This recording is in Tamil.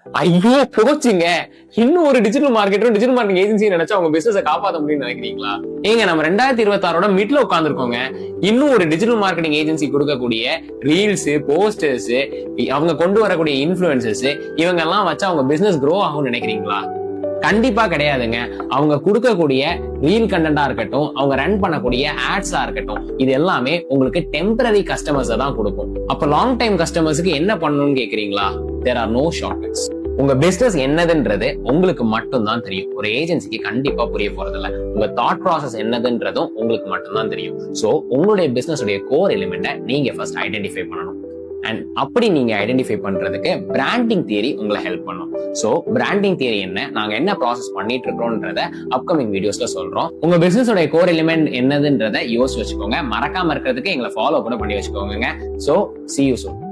ஐயோ போச்சுங்க. இன்னும் ஒரு டிஜிட்டல் மார்க்கெட்டரும் டிஜிட்டல் மார்க்கெட்டிங் ஏஜென்சி நினைச்சா உங்க பிசினஸை காப்பாற்ற முடியும்னு நினைக்கிறீங்களா? ஏங்க நம்ம 2026 மிட்ல உட்கார்ந்துருக்கோங்க. இன்னும் ஒரு டிஜிட்டல் மார்க்கெட்டிங் ஏஜென்சி கொடுக்கக்கூடிய ரீல்ஸ், போஸ்டர்ஸ், அவங்க கொண்டு வரக்கூடிய இன்ஃபுளுசர்ஸ் இவங்க எல்லாம் வச்சு அவங்க பிசினஸ் க்ரோ ஆகும்னு நினைக்கிறீங்களா? கண்டிப்பா கிடையாதுங்க. அவங்க கொடுக்கக்கூடிய ரீல் கண்டென்ட்டா இருக்கட்டும், அவங்க ரன் பண்ணக்கூடிய ஆட்ஸா இருக்கட்டும், இது எல்லாமே உங்களுக்கு டெம்பரரி கஸ்டமர்ஸ் தான் கொடுக்கும். அப்ப லாங் டைம் கஸ்டமர்ஸ்க்கு என்ன பண்ணணும்னு கேக்குறீங்களா? there are no shortcuts. உங்க பிசினஸ் என்னதுன்றது உங்களுக்கு மட்டும் தான் தெரியும். ஒரு ஏஜென்சிக்கு கண்டிப்பா புரிய போறதில்ல. உங்க தாட் ப்ராசஸ் என்னதுன்றதும் உங்களுக்கு மட்டும் தான் தெரியும். சோ உங்களுடைய பிசினஸ் உடைய கோர் எலிமெண்ட்டை நீங்க ஃபர்ஸ்ட் ஐடென்டிஃபை பண்ணணும். அண்ட் அப்படி நீங்க ஐடென்டிஃபை பண்றதுக்கு பிராண்டிங் தியரி உங்களை ஹெல்ப் பண்ணும். சோ பிராண்டிங் தியரி என்ன, நாங்க என்ன ப்ராசஸ் பண்ணிட்டு இருக்கோம்ன்றத அப்கமிங் வீடியோஸ்ல சொல்றோம். உங்க பிசினஸ் உடைய கோர் எலிமெண்ட் என்னதுன்றத யோசிச்சு வச்சுக்கோங்க. மறக்காம இருக்கிறதுக்கு எங்களை ஃபாலோ கூட பண்ணி வச்சுக்கோங்க. So see you soon.